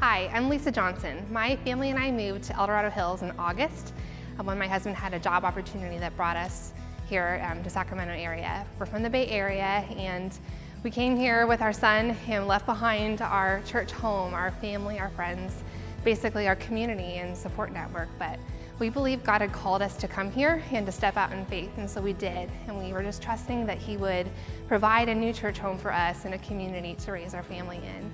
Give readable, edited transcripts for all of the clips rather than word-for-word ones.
Hi, I'm Lisa Johnson. My family and I moved to El Dorado Hills in August when my husband had a job opportunity that brought us here to Sacramento area. We're from the Bay Area, and we came here with our son and left behind our church home, our family, our friends, basically our community and support network. But we believe God had called us to come here and to step out in faith, and so we did. And we were just trusting that He would provide a new church home for us and a community to raise our family in.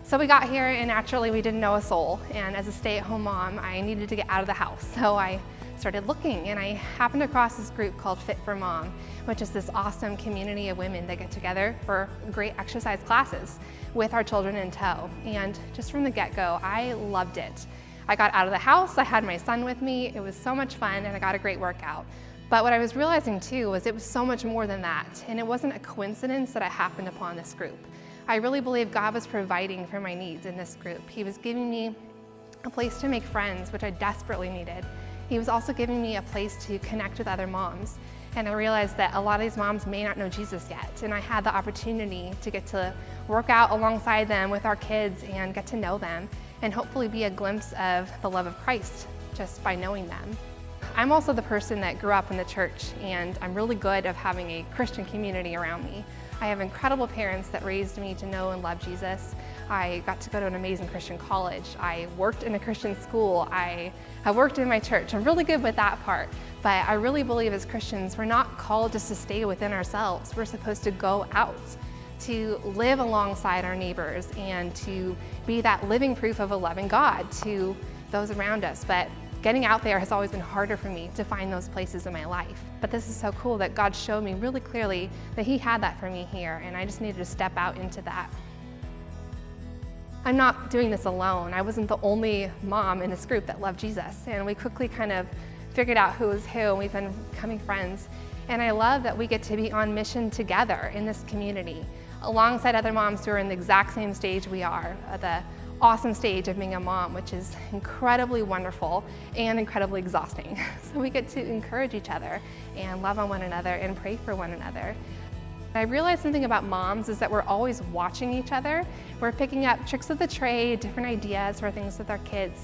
So we got here, and naturally we didn't know a soul. And as a stay-at-home mom, I needed to get out of the house. So I started looking, and I happened across this group called Fit for Mom, which is this awesome community of women that get together for great exercise classes with our children in tow. And just from the get-go, I loved it. I got out of the house, I had my son with me, it was so much fun, and I got a great workout. But what I was realizing too was it was so much more than that, and it wasn't a coincidence that I happened upon this group. I really believe God was providing for my needs in this group. He was giving me a place to make friends, which I desperately needed. He was also giving me a place to connect with other moms. And I realized that a lot of these moms may not know Jesus yet. And I had the opportunity to get to work out alongside them with our kids and get to know them and hopefully be a glimpse of the love of Christ just by knowing them. I'm also the person that grew up in the church, and I'm really good at having a Christian community around me. I have incredible parents that raised me to know and love Jesus. I got to go to an amazing Christian college. I worked in a Christian school. I have worked in my church. I'm really good with that part. But I really believe as Christians, we're not called just to stay within ourselves. We're supposed to go out, to live alongside our neighbors, and to be that living proof of a loving God to those around us. But getting out there has always been harder for me to find those places in my life. But this is so cool that God showed me really clearly that He had that for me here, and I just needed to step out into that. I'm not doing this alone. I wasn't the only mom in this group that loved Jesus, and we quickly kind of figured out who was who, and we've been becoming friends. And I love that we get to be on mission together in this community, alongside other moms who are in the exact same stage we are, the awesome stage of being a mom, which is incredibly wonderful and incredibly exhausting. So we get to encourage each other and love on one another and pray for one another. I realized something about moms is that we're always watching each other. We're picking up tricks of the trade, different ideas for things with our kids.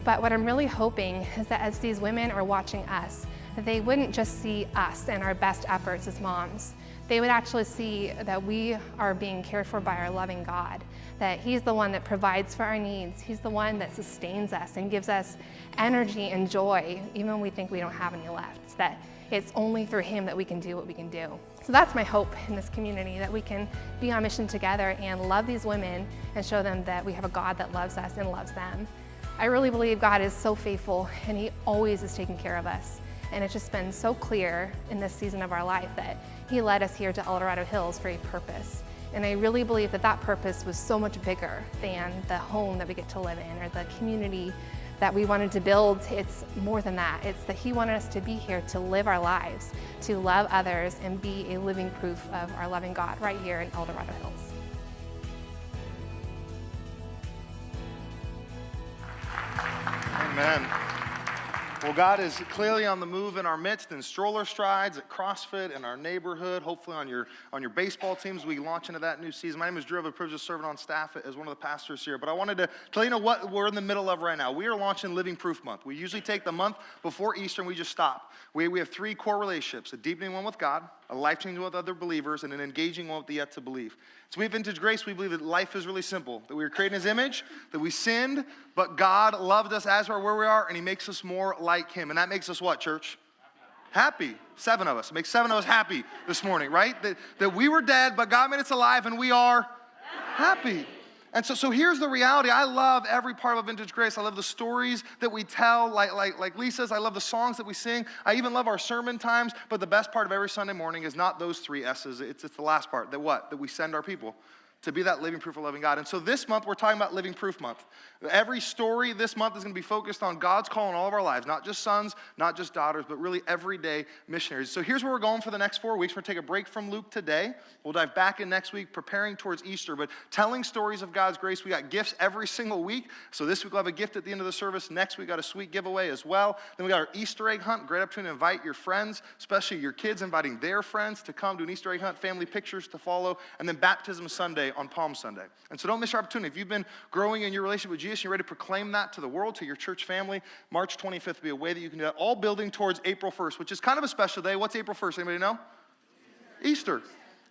But what I'm really hoping is that as these women are watching us, that they wouldn't just see us and our best efforts as moms. They would actually see that we are being cared for by our loving God, that He's the one that provides for our needs. He's the one that sustains us and gives us energy and joy, even when we think we don't have any left, that it's only through Him that we can do what we can do. So that's my hope in this community, that we can be on mission together and love these women and show them that we have a God that loves us and loves them. I really believe God is so faithful, and He always is taking care of us. And it's just been so clear in this season of our life that He led us here to El Dorado Hills for a purpose. And I really believe that that purpose was so much bigger than the home that we get to live in or the community that we wanted to build. It's more than that. It's that He wanted us to be here to live our lives, to love others, and be a living proof of our loving God right here in El Dorado Hills. Amen. Well, God is clearly on the move in our midst in stroller strides, at CrossFit, in our neighborhood, hopefully on your baseball teams. We launch into that new season. My name is Drew. I have the privilege of serving on staff as one of the pastors here. But I wanted to tell you what we're in the middle of right now. We are launching Living Proof Month. We usually take the month before Easter and we just stop. We have three core relationships: a deepening one with God, a life-changing one with other believers, and an engaging one with the yet to believe. So we at Vintage Grace, we believe that life is really simple, that we were created in His image, that we sinned, but God loved us as we are where we are, and He makes us more like Him. And that makes us what, church? Happy. 7 of us. It makes 7 of us happy this morning, right? That we were dead, but God made us alive, and we are happy. And so here's the reality. I love every part of Vintage Grace. I love the stories that we tell, like Lisa's. I love the songs that we sing. I even love our sermon times. But the best part of every Sunday morning is not those 3 S's. It's the last part. That what? That we send our people to be that living proof of loving God. And so this month, we're talking about Living Proof Month. Every story this month is going to be focused on God's call in all of our lives, not just sons, not just daughters, but really everyday missionaries. So here's where we're going for the next 4 weeks. We're going to take a break from Luke today. We'll dive back in next week, preparing towards Easter, but telling stories of God's grace. We got gifts every single week. So this week we'll have a gift at the end of the service. Next week we got a sweet giveaway as well. Then we got our Easter egg hunt. Great opportunity to invite your friends, especially your kids, inviting their friends to come to an Easter egg hunt, family pictures to follow, and then Baptism Sunday Sunday on Palm Sunday. And so don't miss your opportunity. If you've been growing in your relationship with Jesus, and you're ready to proclaim that to the world, to your church family, March 25th will be a way that you can do that, all building towards April 1st, which is kind of a special day. What's April 1st? Anybody know? Easter.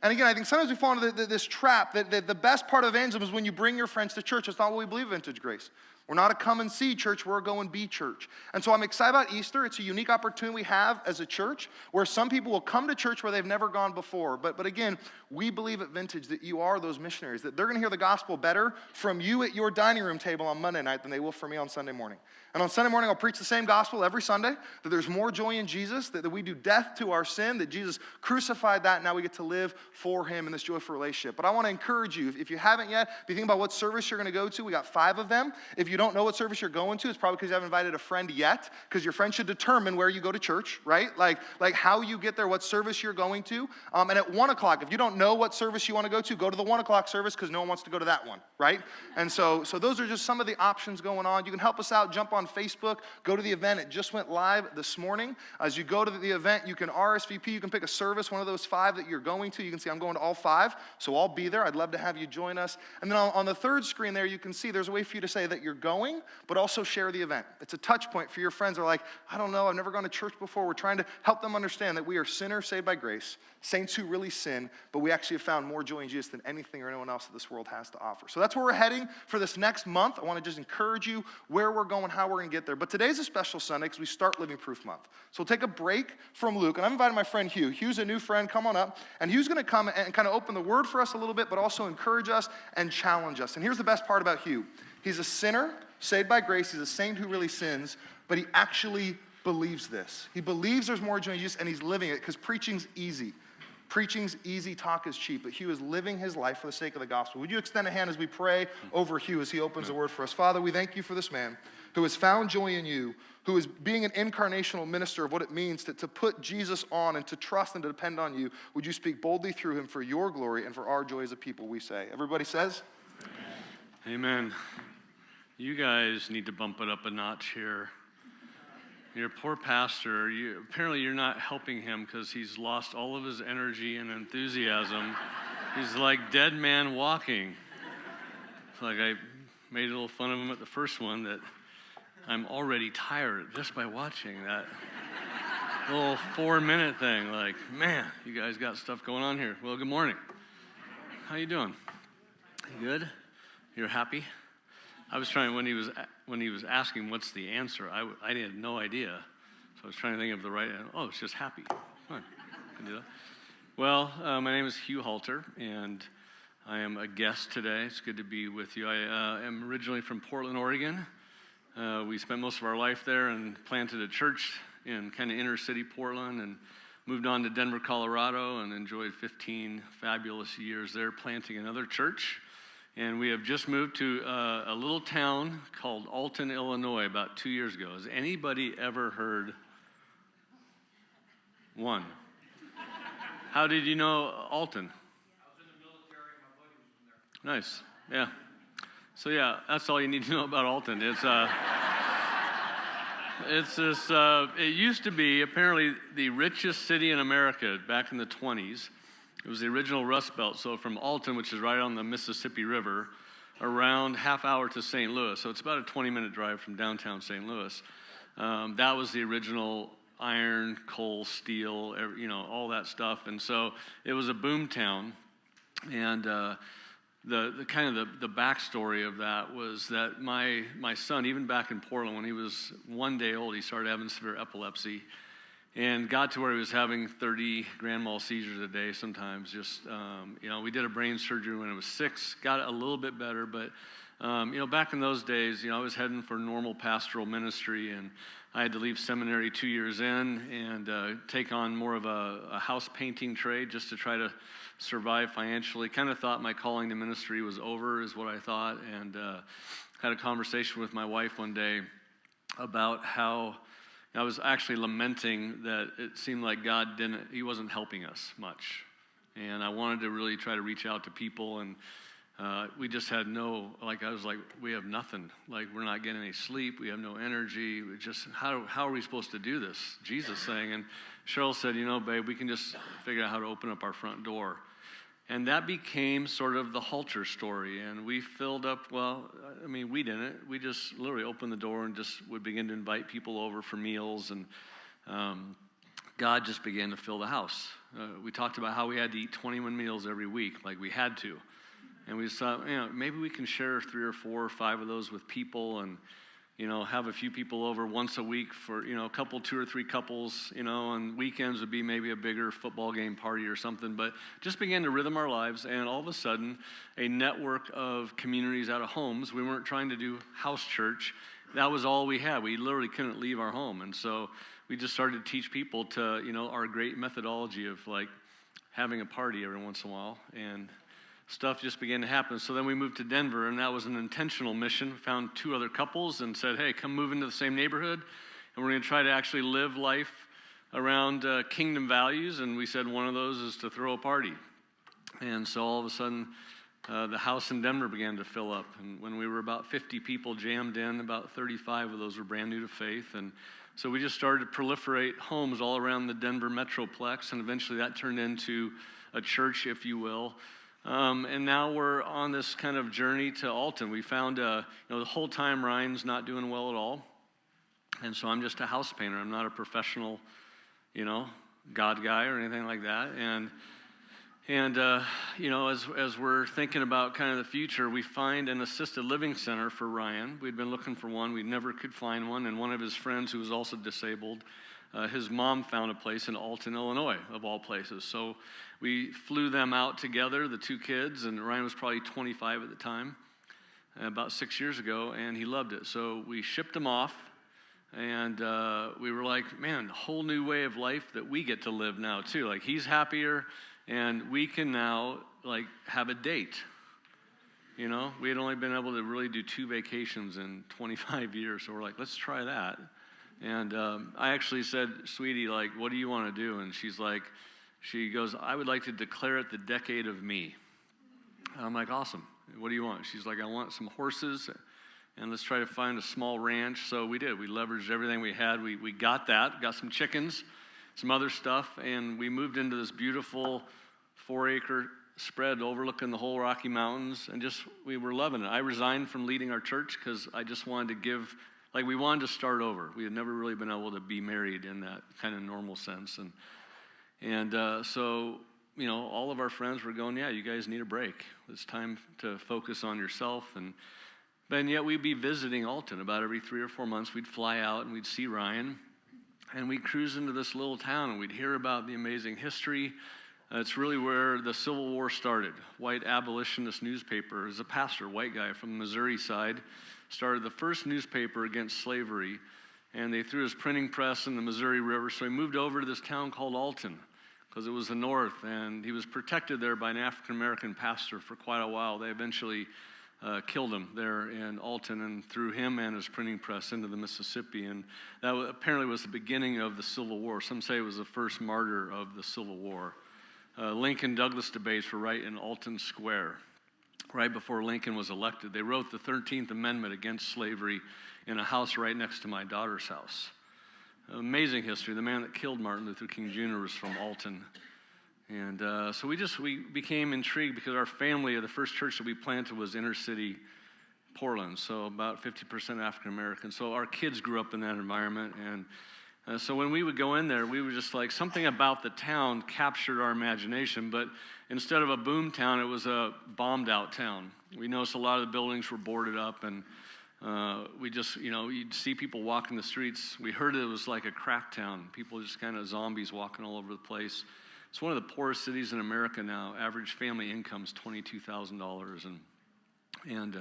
And again, I think sometimes we fall into this trap that the best part of evangelism is when you bring your friends to church. That's not what we believe at Vintage Grace. We're not a come and see church, we're a go and be church. And so I'm excited about Easter. It's a unique opportunity we have as a church where some people will come to church where they've never gone before. But again, we believe at Vintage that you are those missionaries, that they're going to hear the gospel better from you at your dining room table on Monday night than they will from me on Sunday morning. And on Sunday morning, I'll preach the same gospel every Sunday, that there's more joy in Jesus, that we do death to our sin, that Jesus crucified that, and now we get to live for him in this joyful relationship. But I want to encourage you, if you haven't yet, if you think about what service you're going to go to, we got 5 of them. If you don't know what service you're going to, it's probably because you haven't invited a friend yet, because your friend should determine where you go to church, right? Like how you get there, what service you're going to. And at 1 o'clock, if you don't know what service you want to go to the 1 o'clock service, because no one wants to go to that one, right? And so those are just some of the options going on. You can help us out, jump on Facebook, go to the event. It just went live this morning. As you go to the event, you can RSVP, you can pick a service, one of those 5 that you're going to. You can see I'm going to all 5, so I'll be there. I'd love to have you join us. And then on the third screen there, you can see there's a way for you to say that you're going, but also share the event. It's a touch point for your friends who are like, I don't know, I've never gone to church before. We're trying to help them understand that we are sinners saved by grace, saints who really sin, but we actually have found more joy in Jesus than anything or anyone else that this world has to offer. So that's where we're heading for this next month. I want to just encourage you where we're going, how we're going to get there. But today's a special Sunday because we start Living Proof Month. So we'll take a break from Luke, and I've invited my friend Hugh. Hugh's a new friend. Come on up. And Hugh's going to come and kind of open the word for us a little bit, but also encourage us and challenge us. And here's the best part about Hugh. He's a sinner, saved by grace. He's a saint who really sins, but he actually believes this. He believes there's more joy in Jesus, and he's living it because preaching's easy. Preaching's easy, talk is cheap, but Hugh is living his life for the sake of the gospel. Would you extend a hand as we pray over Hugh as he opens the word for us? Father, we thank you for this man who has found joy in you, who is being an incarnational minister of what it means to put Jesus on and to trust and to depend on you. Would you speak boldly through him for your glory and for our joy as a people, we say. Everybody says? Amen. You guys need to bump it up a notch here. Your poor pastor, apparently you're not helping him because he's lost all of his energy and enthusiasm. He's like dead man walking. It's like I made a little fun of him at the first one that I'm already tired just by watching that little 4-minute thing. Like, man, you guys got stuff going on here. Well, good morning. How you doing? You good? You're happy? I was trying, when he was asking what's the answer, I had no idea. So I was trying to think of the right, it's just happy. Fine, can do that. Well, my name is Hugh Halter, and I am a guest today. It's good to be with you. I am originally from Portland, Oregon. We spent most of our life there and planted a church in kind of inner city Portland and moved on to Denver, Colorado, and enjoyed 15 fabulous years there planting another church. And we have just moved to a little town called Alton, Illinois, about 2 years ago. Has anybody ever heard? One. How did you know Alton? I was in the military and my buddy was from there. Nice, yeah. So yeah, that's all you need to know about Alton. It used to be apparently the richest city in America back in the 20s. It was the original Rust Belt, so from Alton, which is right on the Mississippi River, around half hour to St. Louis. So it's about a 20-minute drive from downtown St. Louis. That was the original iron, coal, steel, all that stuff. And so it was a boom town. And the kind of the backstory of that was that my son, even back in Portland, when he was 1 day old, he started having severe epilepsy. And got to where he was having 30 grand mal seizures a day sometimes. Just, we did a brain surgery when he was 6, got a little bit better. But, back in those days, I was heading for normal pastoral ministry. And I had to leave seminary 2 years in and take on more of a house painting trade just to try to survive financially. Kind of thought my calling to ministry was over is what I thought. And had a conversation with my wife one day about how I was actually lamenting that it seemed like He wasn't helping us much. And I wanted to really try to reach out to people, and we just had I was like, we have nothing. Like, we're not getting any sleep, we have no energy, how are we supposed to do this? Jesus saying, and Cheryl said, babe, we can just figure out how to open up our front door. And that became sort of the Halter story. And we filled up, well, I mean, we didn't. We just literally opened the door and just would begin to invite people over for meals. And God just began to fill the house. We talked about how we had to eat 21 meals every week, like we had to. And we thought, maybe we can share 3 or 4 or 5 of those with people and, have a few people over once a week for, a couple, 2 or 3 couples, and weekends would be maybe a bigger football game party or something. But just began to rhythm our lives, and all of a sudden, a network of communities out of homes. We weren't trying to do house church. That was all we had. We literally couldn't leave our home. And so we just started to teach people to, our great methodology of like having a party every once in a while. And stuff just began to happen. So then we moved to Denver, and that was an intentional mission. Found 2 other couples and said, hey, come move into the same neighborhood, and we're going to try to actually live life around kingdom values. And we said one of those is to throw a party. And so all of a sudden, the house in Denver began to fill up. And when we were about 50 people jammed in, about 35 of those were brand new to faith. And so we just started to proliferate homes all around the Denver metroplex, and eventually that turned into a church, if you will. And now we're on this kind of journey to Alton. We found, the whole time Ryan's not doing well at all. And so I'm just a house painter. I'm not a professional, God guy or anything like that. And as we're thinking about kind of the future, we find an assisted living center for Ryan. We'd been looking for one. We never could find one. And one of his friends who was also disabled, his mom found a place in Alton, Illinois, of all places. So we flew them out together, the 2 kids, and Ryan was probably 25 at the time, about 6 years ago, and he loved it. So we shipped him off, and we were like, man, a whole new way of life that we get to live now, too. Like, he's happier, and we can now, like, have a date. We had only been able to really do 2 vacations in 25 years, so we're like, let's try that. And I actually said, sweetie, like, what do you want to do? And she goes, I would like to declare it the decade of me. I'm like, awesome. What do you want? She's like, I want some horses, and let's try to find a small ranch. So we did. We leveraged everything we had. We got that, got some chickens, some other stuff, and we moved into this beautiful 4-acre spread overlooking the whole Rocky Mountains, and we were loving it. I resigned from leading our church because I just wanted to give. Like, we wanted to start over. We had never really been able to be married in that kind of normal sense. And so, all of our friends were going, yeah, you guys need a break. It's time to focus on yourself. But yet we'd be visiting Alton about every 3 or 4 months. We'd fly out and we'd see Ryan. And we'd cruise into this little town and we'd hear about the amazing history. It's really where the Civil War started. White abolitionist newspaper. As a pastor, white guy from the Missouri side, started the first newspaper against slavery, and they threw his printing press in the Missouri River, so he moved over to this town called Alton, because it was the north, and he was protected there by an African-American pastor for quite a while. They eventually killed him there in Alton and threw him and his printing press into the Mississippi, and that apparently was the beginning of the Civil War. Some say it was the first martyr of the Civil War. Lincoln-Douglas debates were right in Alton Square. Right before Lincoln was elected, they wrote the 13th Amendment against slavery in a house right next to my daughter's house. Amazing history. The man that killed Martin Luther King Jr. was from Alton. And so we became intrigued because our family, the first church that we planted was inner city Portland, so about 50% African American. So our kids grew up in that environment. And so when we would go in there, we were just like, something about the town captured our imagination, but instead of a boom town, it was a bombed out town. We noticed a lot of the buildings were boarded up, and we just, you'd see people walking the streets. We heard it was like a crack town. People just kind of zombies walking all over the place. It's one of the poorest cities in America now. Average family income's $22,000. And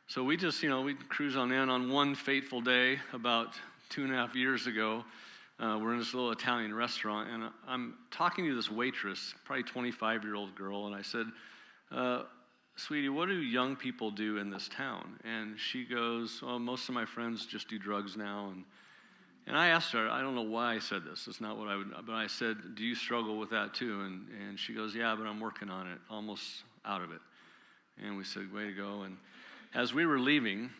so we just, we'd cruise on in. On one fateful day about 2.5 years ago, we're in this little Italian restaurant, and I'm talking to this waitress, probably 25-year-old girl, and I said, sweetie, what do young people do in this town? And she goes, well, most of my friends just do drugs now. And I asked her, I don't know why I said this. It's not what I would, but I said, do you struggle with that too? And she goes, yeah, but I'm working on it, almost out of it. And we said, way to go. And as we were leaving,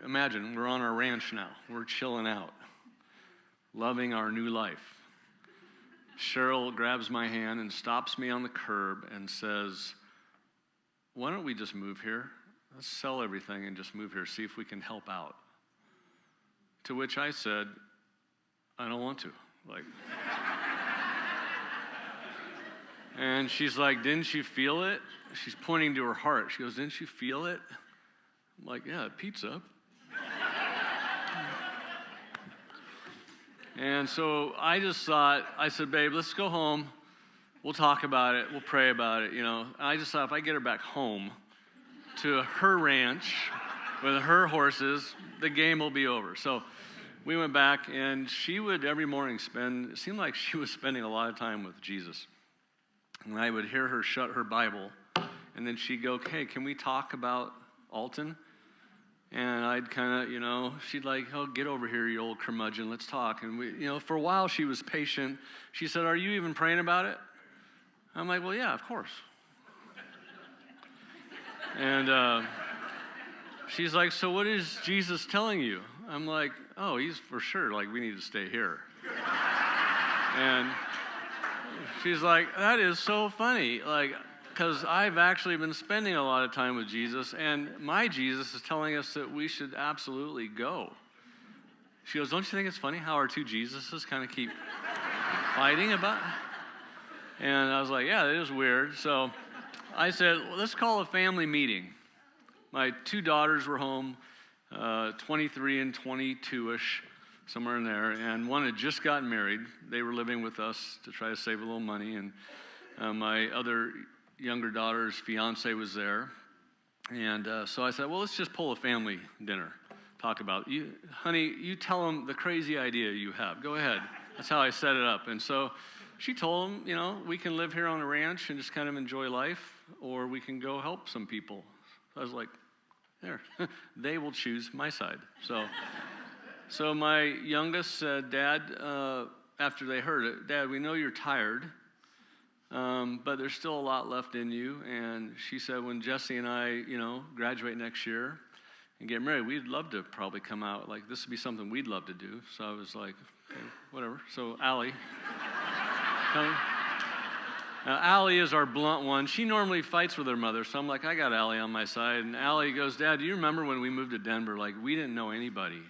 imagine we're on our ranch now. We're chilling out, loving our new life. Cheryl grabs my hand and stops me on the curb and says, why don't we just move here? Let's sell everything and just move here, see if we can help out. To which I said, I don't want to. And she's like, didn't you feel it? She's pointing to her heart. She goes, didn't you feel it? I'm like, yeah, pizza. And so I just thought, I said, babe, let's go home. We'll talk about it. We'll pray about it, And I just thought if I get her back home to her ranch with her horses, the game will be over. So we went back, and she would every morning it seemed like she was spending a lot of time with Jesus. And I would hear her shut her Bible, and then she'd go, okay, can we talk about Alton? And I'd kind of, she'd like, oh, get over here, you old curmudgeon, let's talk. And we, for a while she was patient. She said, are you even praying about it? I'm like, well, yeah, of course. And she's like, so what is Jesus telling you? I'm like, oh, he's for sure, we need to stay here. And she's like, that is so funny, because I've actually been spending a lot of time with Jesus, and my Jesus is telling us that we should absolutely go. She goes, don't you think it's funny how our two Jesuses kind of keep fighting about it? And I was like, yeah, that is weird. So I said, well, let's call a family meeting. My two daughters were home, 23 and 22-ish, somewhere in there, and one had just gotten married. They were living with us to try to save a little money, and my other younger daughter's fiance was there. And so I said, well, let's just pull a family dinner, talk about you. Honey, you tell them the crazy idea you have. Go ahead. That's how I set it up. And so she told them, we can live here on a ranch and just kind of enjoy life, or we can go help some people. So I was like, there, they will choose my side. So my youngest said, Dad, after they heard it, Dad, we know you're tired, but there's still a lot left in you. And she said, when Jesse and I, graduate next year and get married, we'd love to probably come out. This would be something we'd love to do. So I was like, okay, whatever. So Allie. Now, Allie is our blunt one. She normally fights with her mother, so I'm like, I got Allie on my side. And Allie goes, Dad, do you remember when we moved to Denver? We didn't know anybody.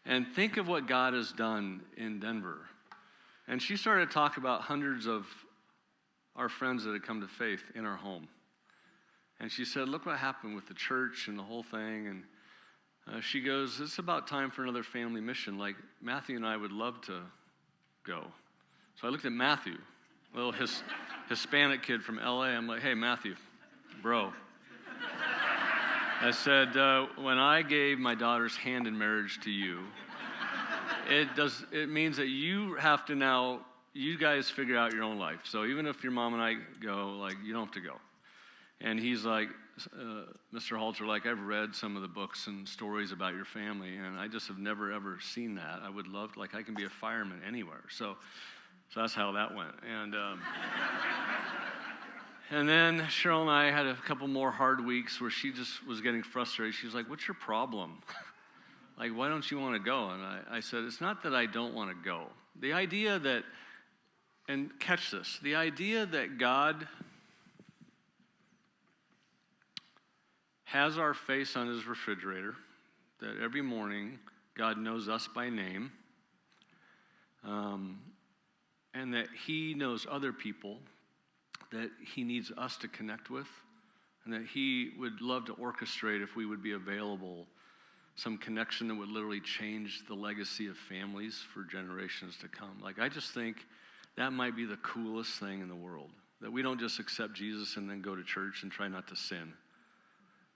And think of what God has done in Denver. And she started to talk about hundreds of our friends that had come to faith in our home. And she said, look what happened with the church and the whole thing. And she goes, it's about time for another family mission. Matthew and I would love to go. So I looked at Matthew, a little Hispanic kid from LA. I'm like, hey, Matthew, bro. I said, when I gave my daughter's hand in marriage to you, it means that you have to now, you guys figure out your own life. So even if your mom and I go, you don't have to go. And he's like, Mr. Halter, I've read some of the books and stories about your family, and I just have never, ever seen that. I would love, I can be a fireman anywhere. So that's how that went. And then Cheryl and I had a couple more hard weeks where she just was getting frustrated. She was like, what's your problem? Why don't you want to go? And I said, it's not that I don't want to go. The idea that, and catch this, the idea that God has our face on his refrigerator, that every morning God knows us by name, and that he knows other people that he needs us to connect with, and that he would love to orchestrate, if we would be available, some connection that would literally change the legacy of families for generations to come. I just think that might be the coolest thing in the world, that we don't just accept Jesus and then go to church and try not to sin.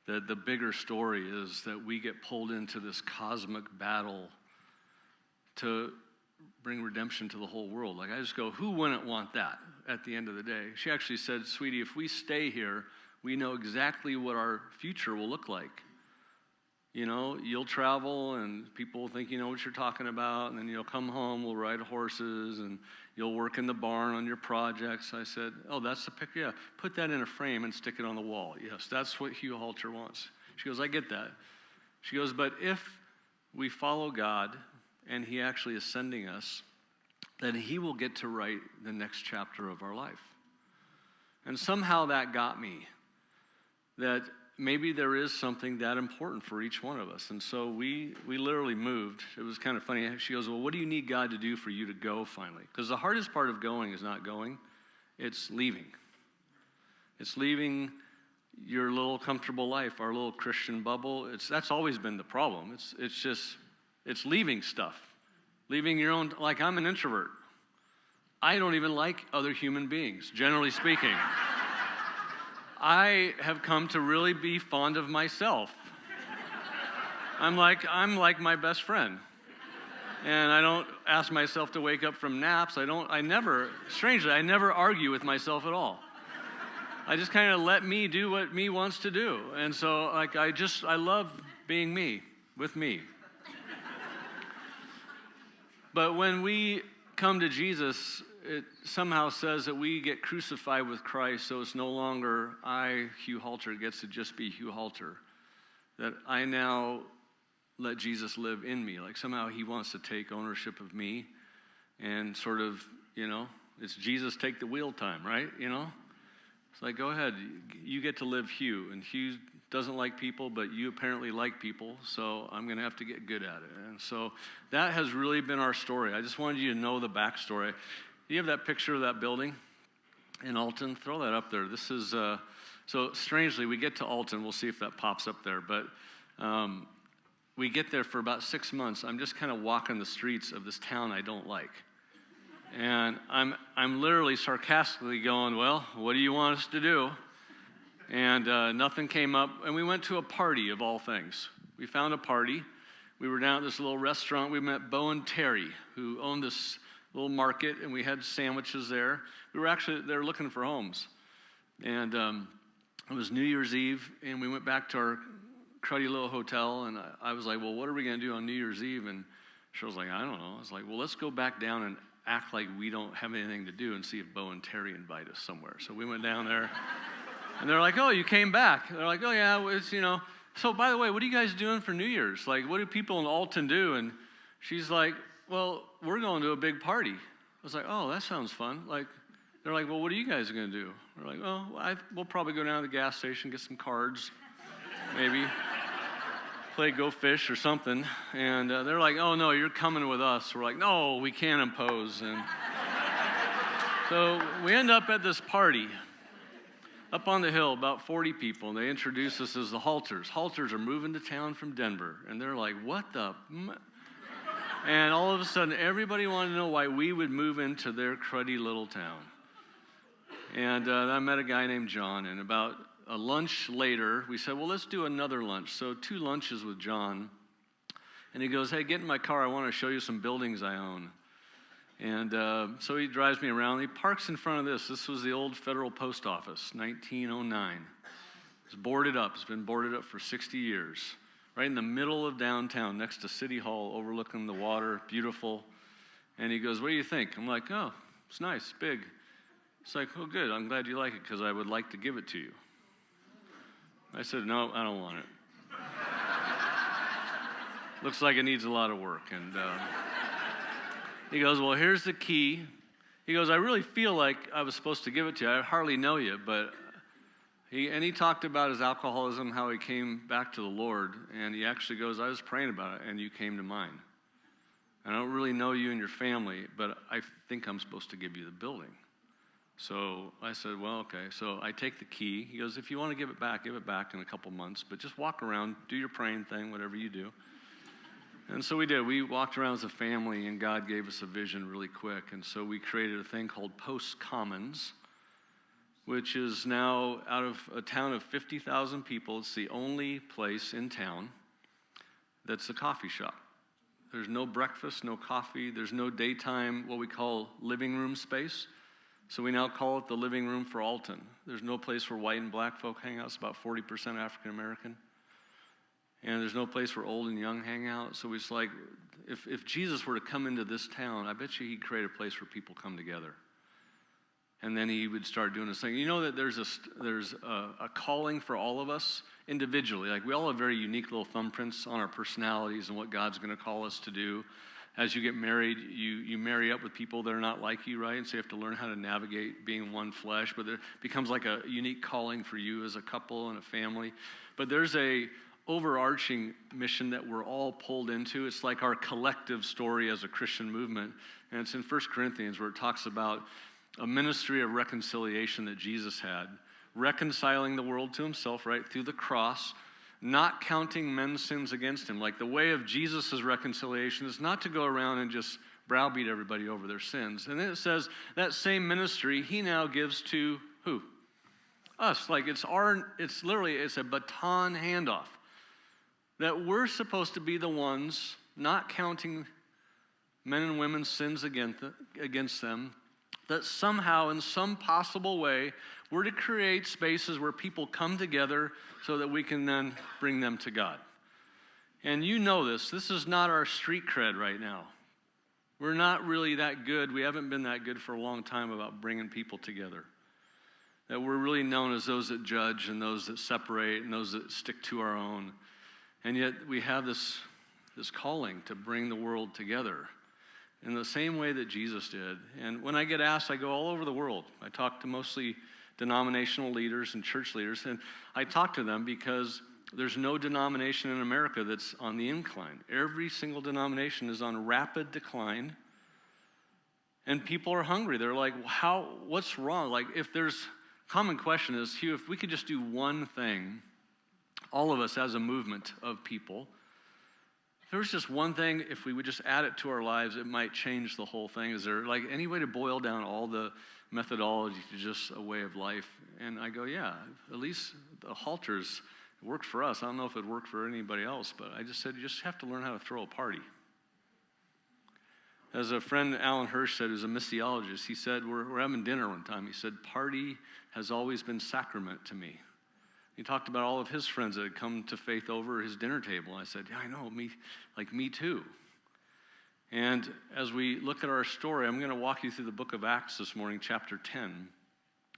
That the bigger story is that we get pulled into this cosmic battle to bring redemption to the whole world. I just go, who wouldn't want that at the end of the day? She actually said, sweetie, if we stay here, we know exactly what our future will look like. You'll travel and people will think you know what you're talking about, and then you'll come home, we'll ride horses, and you'll work in the barn on your projects. I said, oh, that's the picture? Yeah, put that in a frame and stick it on the wall. Yes, that's what Hugh Halter wants. She goes, I get that. She goes, but if we follow God and he actually is sending us that he will get to write the next chapter of our life. And somehow that got me, that maybe there is something that important for each one of us. And so we literally moved. It was kind of funny. She goes, well, what do you need God to do for you to go finally? Because the hardest part of going is not going, it's leaving. It's leaving your little comfortable life, our little Christian bubble. That's always been the problem. It's leaving stuff. Leaving your own, like I'm an introvert. I don't even like other human beings, generally speaking. I have come to really be fond of myself. I'm like my best friend. And I don't ask myself to wake up from naps. Strangely, I never argue with myself at all. I just kind of let me do what me wants to do. And so I love being me, with me. But when we come to Jesus, it somehow says that we get crucified with Christ, so it's no longer I, Hugh Halter, it gets to just be Hugh Halter. That I now let Jesus live in me. Like somehow he wants to take ownership of me and sort of, it's Jesus take the wheel time, right? It's like, go ahead, you get to live Hugh. And Hugh doesn't like people, but you apparently like people, so I'm going to have to get good at it. And so that has really been our story. I just wanted you to know the backstory. You have that picture of that building in Alton? Throw that up there. This is, so strangely, we get to Alton. We'll see if that pops up there. But we get there for about 6 months. I'm just kind of walking the streets of this town I don't like. And I'm literally sarcastically going, well, what do you want us to do? And nothing came up. And we went to a party of all things. We found a party. We were down at this little restaurant. We met Bo and Terry, who owned this little market, and we had sandwiches there. We were actually there looking for homes. And it was New Year's Eve, and we went back to our cruddy little hotel, and I was like, well, what are we going to do on New Year's Eve? And Cheryl's like, I don't know. I was like, well, let's go back down and act like we don't have anything to do and see if Bo and Terry invite us somewhere. So we went down there. And they're like, oh, you came back. They're like, oh, yeah, it's, So, by the way, what are you guys doing for New Year's? Like, what do people in Alton do? And she's like, well, we're going to a big party. I was like, oh, that sounds fun. They're like, well, what are you guys going to do? We're like, oh, we'll probably go down to the gas station, get some cards, maybe play Go Fish or something. And they're like, oh, no, you're coming with us. We're like, no, we can't impose. And so we end up at this party. Up on the hill, about 40 people, and they introduce us as the Halters. Halters are moving to town from Denver, and they're like, what the? And all of a sudden, everybody wanted to know why we would move into their cruddy little town. And I met a guy named John, and about a lunch later, we said, well, let's do another lunch. So 2 lunches with John, and he goes, hey, get in my car. I want to show you some buildings I own. And so he drives me around. He parks in front of this. This was the old Federal Post Office, 1909. It's boarded up. It's been boarded up for 60 years. Right in the middle of downtown, next to City Hall, overlooking the water, beautiful. And he goes, what do you think? I'm like, oh, it's nice, big. It's like, oh, good. I'm glad you like it because I would like to give it to you. I said, no, I don't want it. Looks like it needs a lot of work. And he goes, well, here's the key. He goes, I really feel like I was supposed to give it to you. I hardly know you, but he talked about his alcoholism, how he came back to the Lord, and he actually goes, I was praying about it, and you came to mind. I don't really know you and your family, but I think I'm supposed to give you the building. So I said, well, okay. So I take the key. He goes, if you want to give it back in a couple months, but just walk around, do your praying thing, whatever you do. And so we did. We walked around as a family, and God gave us a vision really quick. And so we created a thing called Post Commons, which is now out of a town of 50,000 people. It's the only place in town that's a coffee shop. There's no breakfast, no coffee. There's no daytime, what we call living room space. So we now call it the living room for Alton. There's no place where white and black folk hang out. It's about 40% African American. And there's no place where old and young hang out. So it's like, if Jesus were to come into this town, I bet you he'd create a place where people come together. And then he would start doing this thing. You know that there's a calling for all of us individually. Like we all have very unique little thumbprints on our personalities and what God's going to call us to do. as you get married, you marry up with people that are not like you, right? And so you have to learn how to navigate being one flesh, but it becomes like a unique calling for you as a couple and a family. But there's a overarching mission that we're all pulled into. It's like our collective story as a Christian movement. And it's in 1 Corinthians where it talks about a ministry of reconciliation that Jesus had, reconciling the world to himself, right, through the cross, not counting men's sins against him. Like the way of Jesus' reconciliation is not to go around and just browbeat everybody over their sins. And then it says that same ministry he now gives to who? Us. Like it's a baton handoff. That we're supposed to be the ones not counting men and women's sins against them, that somehow in some possible way we're to create spaces where people come together so that we can then bring them to God. And you know this is not our street cred right now. We're not really that good. We haven't been that good for a long time about bringing people together. That we're really known as those that judge and those that separate and those that stick to our own. And yet we have this calling to bring the world together in the same way that Jesus did. And when I get asked, I go all over the world. I talk to mostly denominational leaders and church leaders, and I talk to them because there's no denomination in America that's on the incline. Every single denomination is on rapid decline, and people are hungry. They're like, what's wrong? Like, if there's, common question is, Hugh, if we could just do one thing, all of us as a movement of people, if there was just one thing, if we would just add it to our lives, it might change the whole thing. Is there like any way to boil down all the methodology to just a way of life? And I go, yeah, at least the halters worked for us. I don't know if it worked for anybody else, but I just said, you just have to learn how to throw a party. As a friend, Alan Hirsch, said, who's a missiologist, he said, we're having dinner one time. He said, party has always been sacrament to me. He talked about all of his friends that had come to faith over his dinner table. I said, yeah, I know, me too. And as we look at our story, I'm going to walk you through the book of Acts this morning, chapter 10,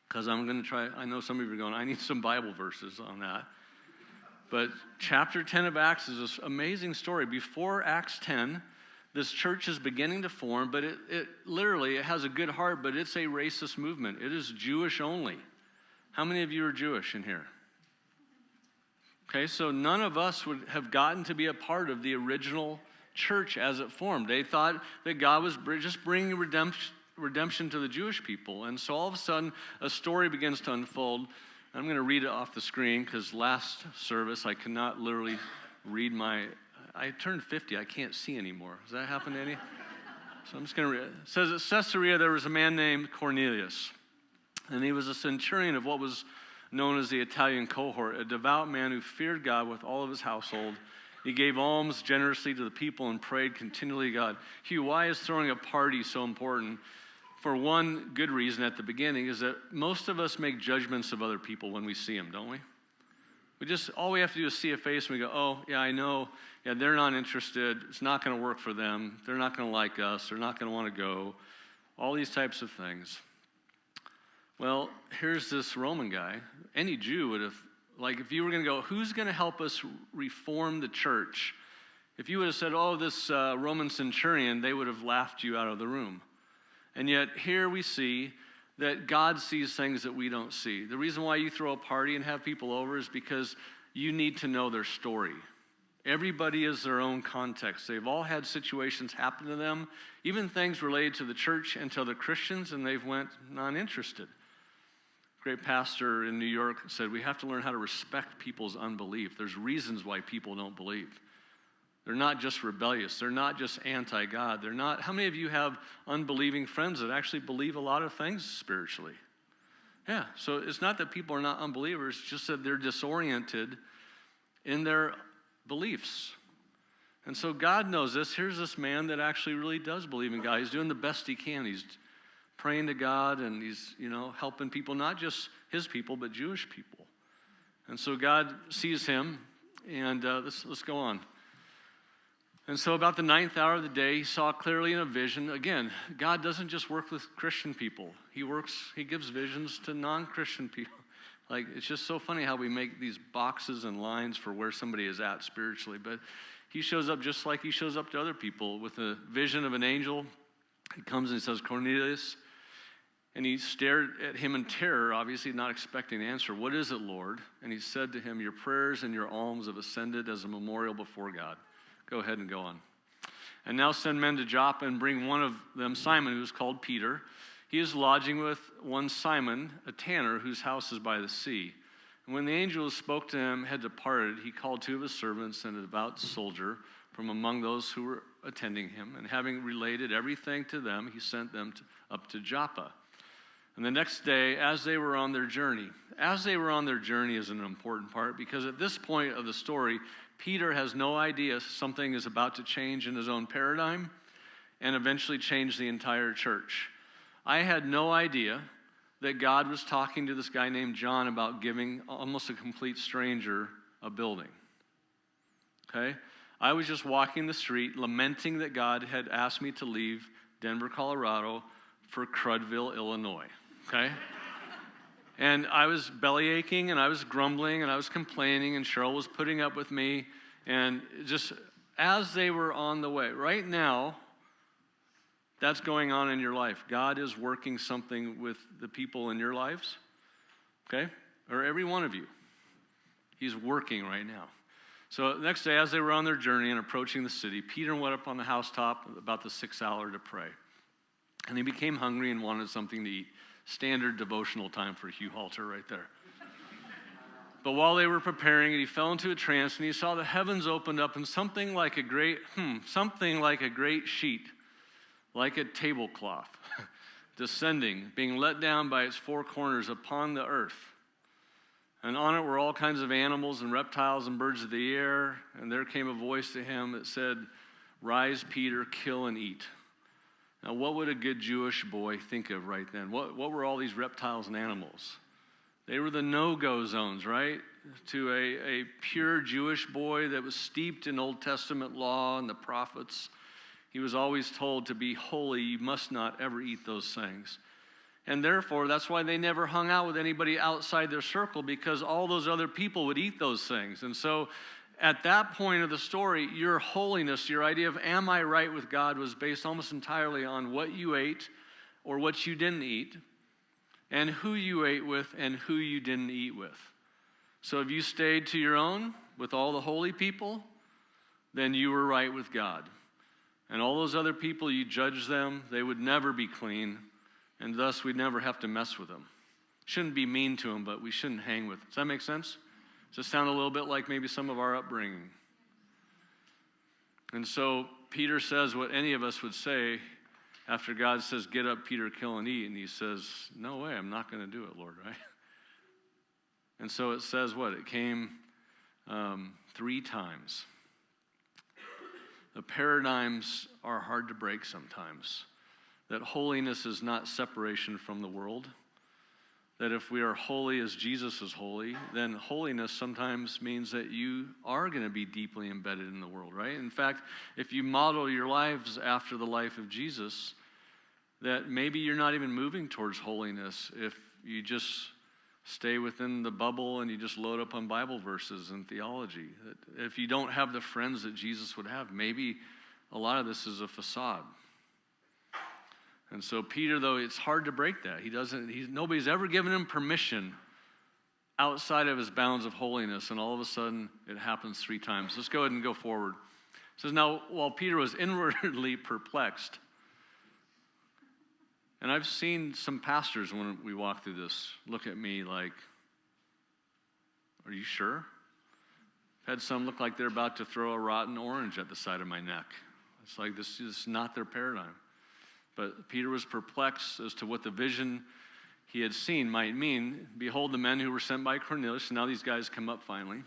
because I'm going to try, I know some of you are going, I need some Bible verses on that. But chapter 10 of Acts is this amazing story. Before Acts 10, this church is beginning to form, but it literally, it has a good heart, but it's a racist movement. It is Jewish only. How many of you are Jewish in here? Okay, so none of us would have gotten to be a part of the original church as it formed. They thought that God was just bringing redemption to the Jewish people. And so all of a sudden, a story begins to unfold. I'm going to read it off the screen because last service, I could not literally read I turned 50, I can't see anymore. Does that happen to any? So I'm just going to read it. It says, at Caesarea, there was a man named Cornelius, and he was a centurion of what was known as the Italian cohort, a devout man who feared God with all of his household. He gave alms generously to the people and prayed continually to God. Hugh, why is throwing a party so important? For one good reason at the beginning is that most of us make judgments of other people when we see them, don't we? All we have to do is see a face and we go, oh, yeah, I know. Yeah, they're not interested. It's not going to work for them. They're not going to like us. They're not going to want to go. All these types of things. Well, here's this Roman guy. Any Jew would have, like if you were going to go, who's going to help us reform the church? If you would have said, oh, this Roman centurion, they would have laughed you out of the room. And yet here we see that God sees things that we don't see. The reason why you throw a party and have people over is because you need to know their story. Everybody is their own context. They've all had situations happen to them, even things related to the church and to other Christians, and they've went non-interested. Great pastor in New York said, we have to learn how to respect people's unbelief. There's reasons why people don't believe. They're not just rebellious. They're not just anti-God. They're not. How many of you have unbelieving friends that actually believe a lot of things spiritually? Yeah, so it's not that people are not unbelievers, it's just that they're disoriented in their beliefs. And so God knows this. Here's this man that actually really does believe in God. He's doing the best he can. He's praying to God and he's, helping people, not just his people, but Jewish people. And so God sees him, and let's go on. And so about the 9th hour of the day, he saw clearly in a vision. Again, God doesn't just work with Christian people. He gives visions to non-Christian people. Like, it's just so funny how we make these boxes and lines for where somebody is at spiritually. But he shows up just like he shows up to other people with a vision of an angel. He comes and says, Cornelius. And he stared at him in terror, obviously not expecting the answer. What is it, Lord? And he said to him, your prayers and your alms have ascended as a memorial before God. Go ahead and go on. And now send men to Joppa and bring one of them, Simon, who is called Peter. He is lodging with one Simon, a tanner, whose house is by the sea. And when the angel who spoke to him had departed, he called two of his servants and a devout soldier from among those who were attending him. And having related everything to them, he sent them up to Joppa. And the next day, as they were on their journey is an important part, because at this point of the story, Peter has no idea something is about to change in his own paradigm and eventually change the entire church. I had no idea that God was talking to this guy named John about giving almost a complete stranger a building. Okay? I was just walking the street lamenting that God had asked me to leave Denver, Colorado for Crudville, Illinois. Okay? And I was belly aching, and I was grumbling, and I was complaining, and Cheryl was putting up with me. And just as they were on the way, right now, that's going on in your life. God is working something with the people in your lives, okay? Or every one of you. He's working right now. So the next day, as they were on their journey and approaching the city, Peter went up on the housetop about the 6th hour to pray. And he became hungry and wanted something to eat. Standard devotional time for Hugh Halter right there. But while they were preparing it, he fell into a trance, and he saw the heavens opened up, and something like a great sheet, like a tablecloth, descending, being let down by its four corners upon the earth. And on it were all kinds of animals and reptiles and birds of the air. And there came a voice to him that said, rise, Peter, kill and eat. Now, what would a good Jewish boy think of right then? What were all these reptiles and animals? They were the no-go zones, right? To a pure Jewish boy that was steeped in Old Testament law and the prophets, he was always told to be holy. You must not ever eat those things. And therefore, that's why they never hung out with anybody outside their circle, because all those other people would eat those things. And so at that point of the story, your holiness, your idea of am I right with God, was based almost entirely on what you ate or what you didn't eat, and who you ate with and who you didn't eat with. So if you stayed to your own with all the holy people, then you were right with God. And all those other people, you judged them, they would never be clean, and thus we'd never have to mess with them. Shouldn't be mean to them, but we shouldn't hang with them. Does that make sense? Does it sound a little bit like maybe some of our upbringing? And so Peter says what any of us would say after God says, get up, Peter, kill and eat. And he says, no way, I'm not going to do it, Lord, right? And so it says what? It came 3 times. The paradigms are hard to break sometimes. That holiness is not separation from the world. That if we are holy as Jesus is holy, then holiness sometimes means that you are going to be deeply embedded in the world, right? In fact, if you model your lives after the life of Jesus, that maybe you're not even moving towards holiness if you just stay within the bubble and you just load up on Bible verses and theology. That if you don't have the friends that Jesus would have, maybe a lot of this is a facade. And so Peter, though, it's hard to break that. Nobody's ever given him permission outside of his bounds of holiness, and all of a sudden it happens 3 times. Let's go ahead and go forward. It says, now, while Peter was inwardly perplexed, and I've seen some pastors when we walk through this look at me like, are you sure? I've had some look like they're about to throw a rotten orange at the side of my neck. It's like this is not their paradigm. But Peter was perplexed as to what the vision he had seen might mean. Behold, the men who were sent by Cornelius, and now these guys come up finally,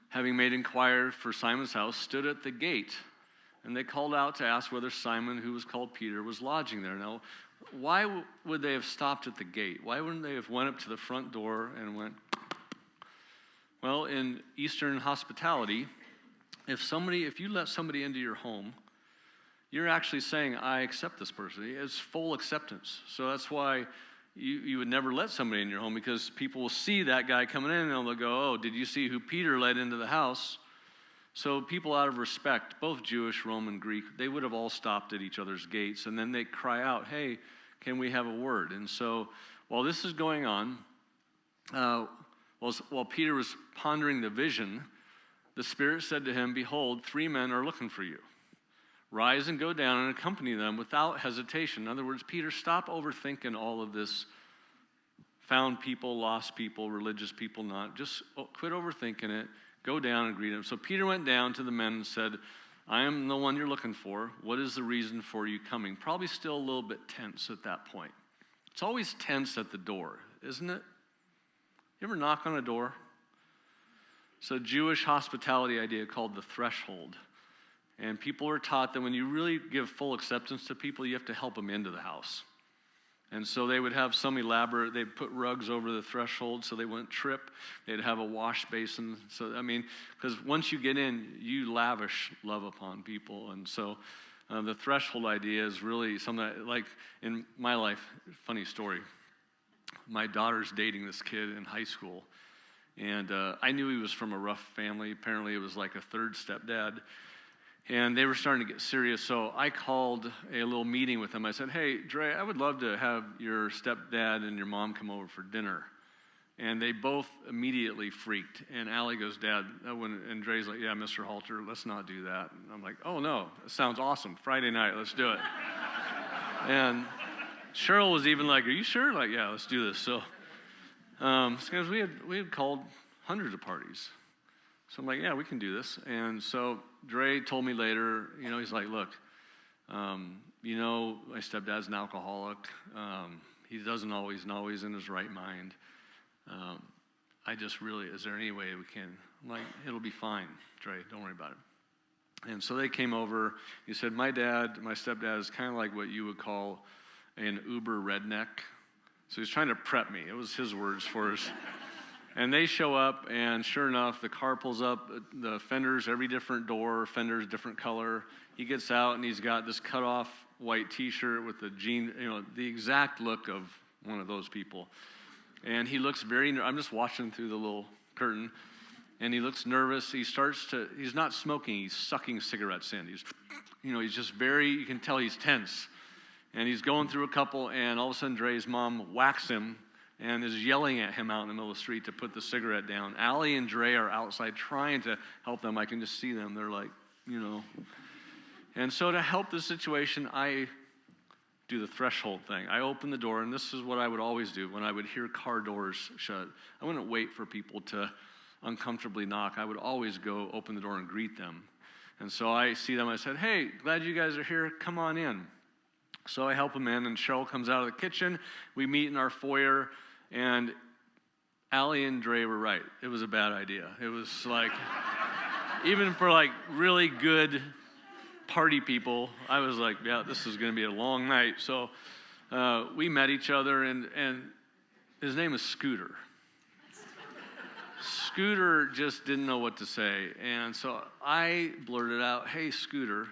having made inquiry for Simon's house, stood at the gate. And they called out to ask whether Simon, who was called Peter, was lodging there. Now, why would they have stopped at the gate? Why wouldn't they have went up to the front door and went? Well, in Eastern hospitality, if you let somebody into your home, you're actually saying, I accept this person. It's full acceptance. So that's why you would never let somebody in your home because people will see that guy coming in and they'll go, oh, did you see who Peter led into the house? So people out of respect, both Jewish, Roman, Greek, they would have all stopped at each other's gates, and then they cry out, hey, can we have a word? And so while this is going on, while Peter was pondering the vision, the Spirit said to him, behold, 3 men are looking for you. Rise and go down and accompany them without hesitation. In other words, Peter, stop overthinking all of this. Found people, lost people, religious people, not. Just quit overthinking it. Go down and greet them. So Peter went down to the men and said, I am the one you're looking for. What is the reason for you coming? Probably still a little bit tense at that point. It's always tense at the door, isn't it? You ever knock on a door? It's a Jewish hospitality idea called the threshold. And people are taught that when you really give full acceptance to people, you have to help them into the house. And so they would have some elaborate, they'd put rugs over the threshold so they wouldn't trip. They'd have a wash basin. So, I mean, because once you get in, you lavish love upon people. And so the threshold idea is really something that, like in my life, funny story. My daughter's dating this kid in high school. And I knew he was from a rough family. Apparently it was like a third stepdad. And they were starting to get serious, so I called a little meeting with them. I said, hey, Dre, I would love to have your stepdad and your mom come over for dinner. And they both immediately freaked. And Allie goes, Dad, and Dre's like, yeah, Mr. Halter, let's not do that. And I'm like, oh, no, it sounds awesome. Friday night, let's do it. And Cheryl was even like, are you sure? Like, yeah, let's do this. So, because we had called hundreds of parties. So I'm like, yeah, we can do this. And so Dre told me later, he's like, look, my stepdad's an alcoholic. He doesn't always know he's in his right mind. Is there any way we can? I'm like, it'll be fine, Dre, don't worry about it. And so they came over. He said, my stepdad is kind of like what you would call an uber redneck. So he's trying to prep me. It was his words for us. And they show up, and sure enough, the car pulls up, the fenders, every different door, fenders different color. He gets out, and he's got this cut-off white T-shirt with the jean, the exact look of one of those people. And he looks I'm just watching through the little curtain, and he looks nervous. He's not smoking, he's sucking cigarettes in. He's just you can tell he's tense. And he's going through a couple, and all of a sudden, Dre's mom whacks him, and is yelling at him out in the middle of the street to put the cigarette down. Allie and Dre are outside trying to help them. I can just see them. They're like, And so to help the situation, I do the threshold thing. I open the door, and this is what I would always do when I would hear car doors shut. I wouldn't wait for people to uncomfortably knock. I would always go open the door and greet them. And so I see them. I said, hey, glad you guys are here. Come on in. So I help them in, and Cheryl comes out of the kitchen. We meet in our foyer. And Allie and Dre were right. It was a bad idea. It was like, even for like really good party people, I was like, yeah, this is going to be a long night. So we met each other, and his name is Scooter. Scooter just didn't know what to say. And so I blurted out, hey, Scooter,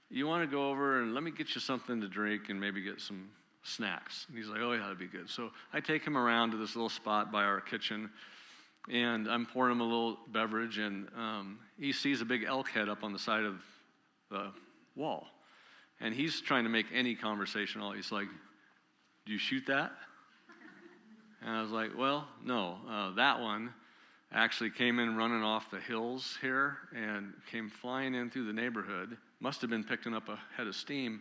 you want to go over and let me get you something to drink and maybe get some snacks? And he's like, oh yeah, that'd be good. So I take him around to this little spot by our kitchen, and I'm pouring him a little beverage, and he sees a big elk head up on the side of the wall, and he's trying to make any conversation. He's like, do you shoot that? And I was like, well, no, that one actually came in running off the hills here and came flying in through the neighborhood, must have been picking up a head of steam,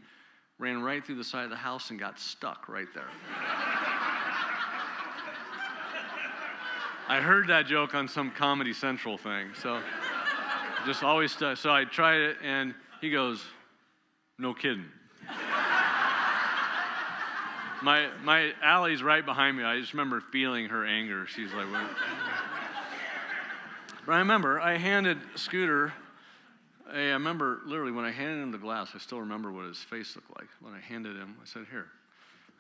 ran right through the side of the house and got stuck right there. I heard that joke on some Comedy Central thing, so just always stuck. So I tried it, and he goes, no kidding. My Allie's right behind me. I just remember feeling her anger. She's like, what? But I remember I handed Scooter, I remember literally when I handed him the glass, I still remember what his face looked like. When I handed him, I said, here.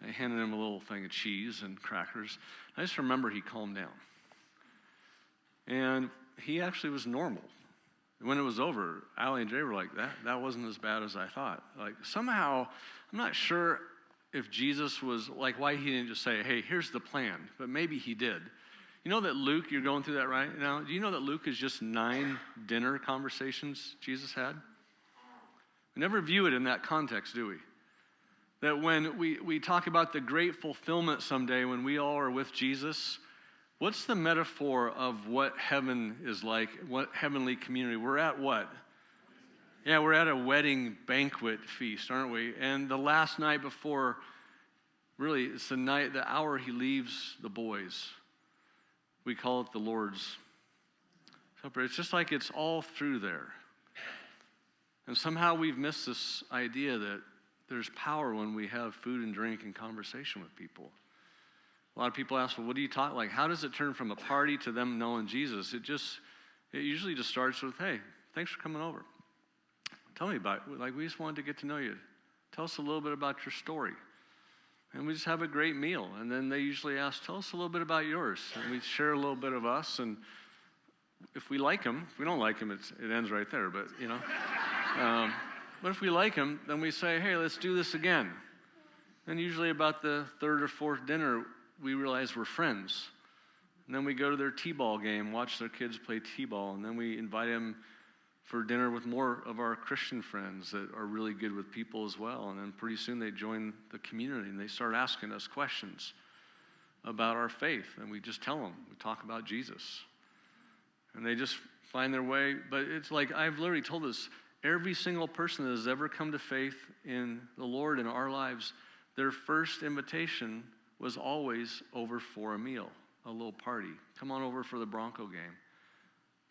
I handed him a little thing of cheese and crackers. I just remember he calmed down. And he actually was normal. When it was over, Allie and Jay were like, that wasn't as bad as I thought. Like somehow, I'm not sure if Jesus was, like, why he didn't just say, hey, here's the plan, but maybe he did. You know that Luke, you're going through that right now, do you know that Luke is just 9 dinner conversations Jesus had? We never view it in that context, do we? That when we talk about the great fulfillment someday when we all are with Jesus, what's the metaphor of what heaven is like, what heavenly community? We're at what? Yeah, we're at a wedding banquet feast, aren't we? And the last night before, really, it's the hour he leaves the boys. We call it the Lord's Supper. It's just like it's all through there. And somehow we've missed this idea that there's power when we have food and drink and conversation with people. A lot of people ask, well, what do you talk like? How does it turn from a party to them knowing Jesus? It usually just starts with, hey, thanks for coming over. Tell me about it. Like, we just wanted to get to know you. Tell us a little bit about your story. And we just have a great meal. And then they usually ask, tell us a little bit about yours. And we share a little bit of us. And if we like them, if we don't like them, it ends right there. But, you know. But if we like them, then we say, hey, let's do this again. And usually about the 3rd or 4th dinner, we realize we're friends. And then we go to their t-ball game, watch their kids play t-ball. And then we invite them for dinner with more of our Christian friends that are really good with people as well. And then pretty soon they join the community and they start asking us questions about our faith. And we just tell them, we talk about Jesus. And they just find their way. But it's like, I've literally told this, every single person that has ever come to faith in the Lord in our lives, their first invitation was always over for a meal, a little party. Come on over for the Bronco game.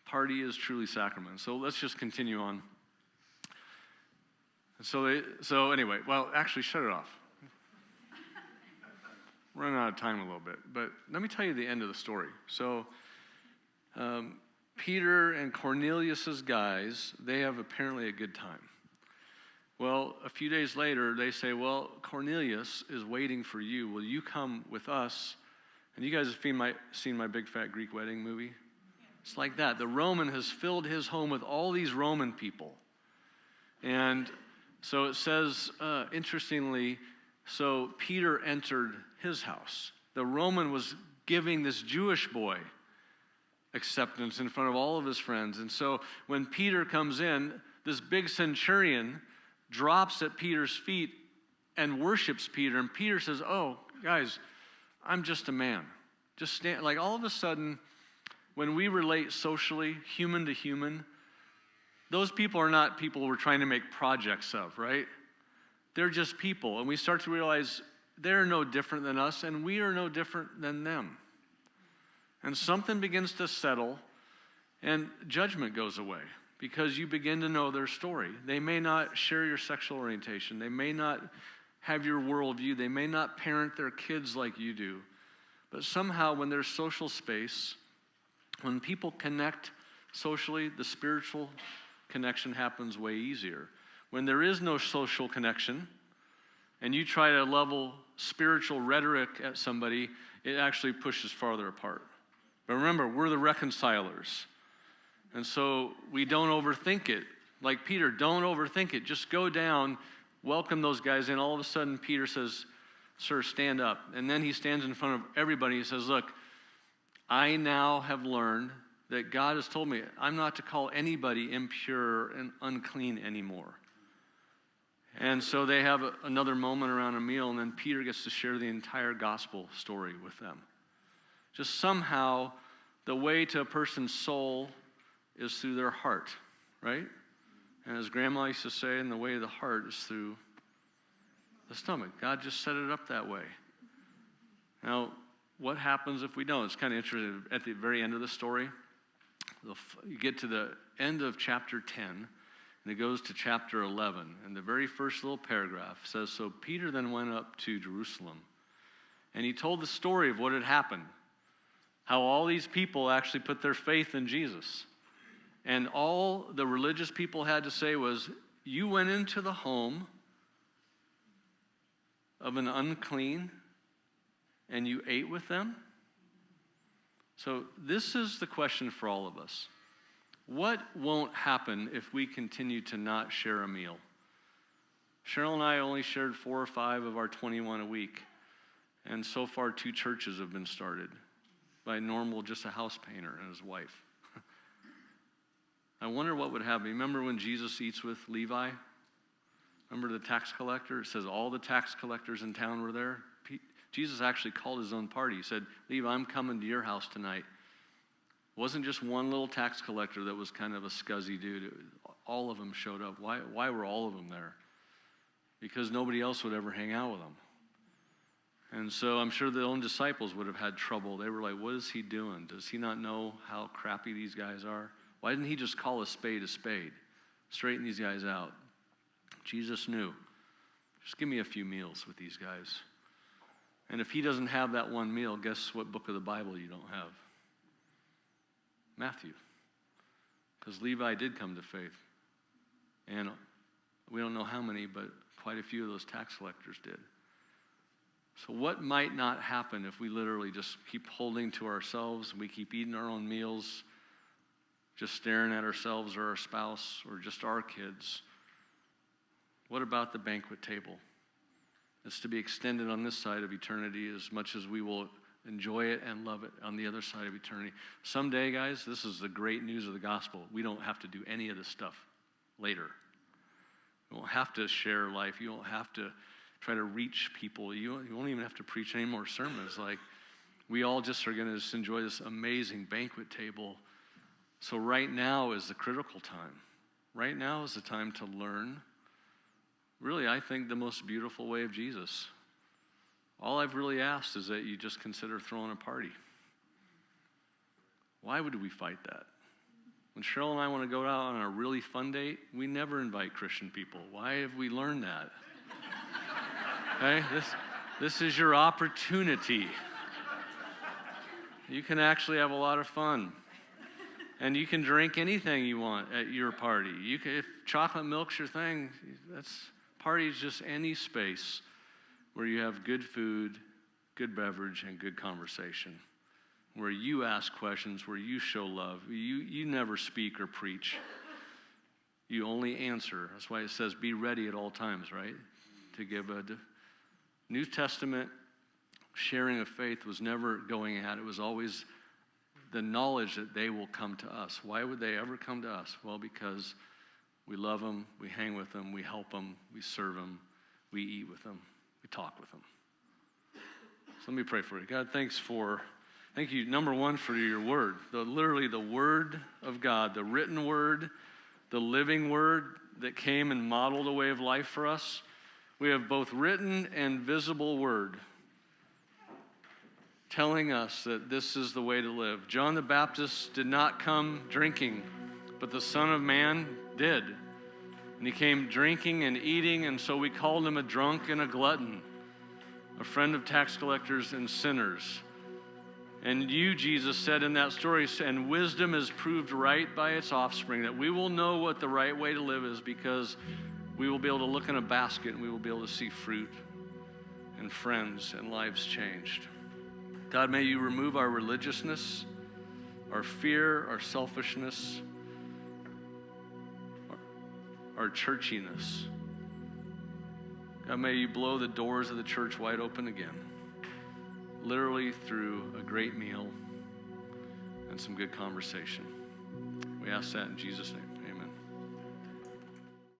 Party is truly sacrament. So let's just continue on. So anyway, well, actually, shut it off. We're running out of time a little bit, but let me tell you the end of the story. So Peter and Cornelius's guys, they have apparently a good time. Well, a few days later, they say, well, Cornelius is waiting for you. Will you come with us? And you guys have seen my Big Fat Greek Wedding movie? It's like that. The Roman has filled his home with all these Roman people. And so it says, interestingly, so Peter entered his house. The Roman was giving this Jewish boy acceptance in front of all of his friends. And so when Peter comes in, this big centurion drops at Peter's feet and worships Peter. And Peter says, oh, guys, I'm just a man. Just stand. Like, all of a sudden, when we relate socially, human to human, those people are not people we're trying to make projects of, right? They're just people. And we start to realize they're no different than us, and we are no different than them. And something begins to settle, and judgment goes away because you begin to know their story. They may not share your sexual orientation. They may not have your worldview. They may not parent their kids like you do. But somehow when there's social space, when people connect socially, the spiritual connection happens way easier. When there is no social connection, and you try to level spiritual rhetoric at somebody, it actually pushes farther apart. But remember, we're the reconcilers. And so we don't overthink it. Like Peter, don't overthink it. Just go down, welcome those guys in. All of a sudden, Peter says, sir, stand up. And then he stands in front of everybody. He says, look, I now have learned that God has told me I'm not to call anybody impure and unclean anymore. And so they have another moment around a meal, and then Peter gets to share the entire gospel story with them. Just somehow, the way to a person's soul is through their heart, right? And as Grandma used to say, and the way of the heart is through the stomach. God just set it up that way. Now, what happens if we don't? It's kind of interesting. At the very end of the story, you get to the end of chapter 10, and it goes to chapter 11. And the very first little paragraph says, so Peter then went up to Jerusalem, and he told the story of what had happened, how all these people actually put their faith in Jesus. And all the religious people had to say was, you went into the home of an unclean and you ate with them? So this is the question for all of us. What won't happen if we continue to not share a meal? Cheryl and I only shared 4 or 5 of our 21 a week. And so far, 2 churches have been started by Normal, just a house painter, and his wife. I wonder what would happen. Remember when Jesus eats with Levi? Remember the tax collector? It says all the tax collectors in town were there. Jesus actually called his own party. He said, Levi, I'm coming to your house tonight. It wasn't just one little tax collector that was kind of a scuzzy dude. All of them showed up. Why were all of them there? Because nobody else would ever hang out with them. And so I'm sure the own disciples would have had trouble. They were like, what is he doing? Does he not know how crappy these guys are? Why didn't he just call a spade? Straighten these guys out. Jesus knew. Just give me a few meals with these guys. And if he doesn't have that one meal, guess what book of the Bible you don't have? Matthew. Because Levi did come to faith. And we don't know how many, but quite a few of those tax collectors did. So what might not happen if we literally just keep holding to ourselves, we keep eating our own meals, just staring at ourselves or our spouse or just our kids? What about the banquet table? It's to be extended on this side of eternity as much as we will enjoy it and love it on the other side of eternity. Someday, guys, this is the great news of the gospel. We don't have to do any of this stuff later. You won't have to share life. You won't have to try to reach people. You won't even have to preach any more sermons. Like, we all just are going to just enjoy this amazing banquet table. So right now is the critical time. Right now is the time to learn. Really, I think the most beautiful way of Jesus. All I've really asked is that you just consider throwing a party. Why would we fight that? When Cheryl and I want to go out on a really fun date, we never invite Christian people. Why have we learned that? Okay, this is your opportunity. You can actually have a lot of fun. And you can drink anything you want at your party. If chocolate milk's your thing, party is just any space where you have good food, good beverage, and good conversation. Where you ask questions, where you show love. You never speak or preach. You only answer. That's why it says be ready at all times, right? To give a New Testament sharing of faith was never going at. It was always the knowledge that they will come to us. Why would they ever come to us? Well, because we love them, we hang with them, we help them, we serve them, we eat with them, we talk with them. So let me pray for you. God, thank you, number one, for your word. Literally the word of God, the written word, the living word that came and modeled a way of life for us. We have both written and visible word telling us that this is the way to live. John the Baptist did not come drinking, but the Son of Man did. And he came drinking and eating, and so we called him a drunk and a glutton, a friend of tax collectors and sinners. And you, Jesus, said in that story, and wisdom is proved right by its offspring, that we will know what the right way to live is because we will be able to look in a basket and we will be able to see fruit and friends and lives changed. God, may you remove our religiousness, our fear, our selfishness, our churchiness. God, may you blow the doors of the church wide open again, literally through a great meal and some good conversation. We ask that in Jesus' name.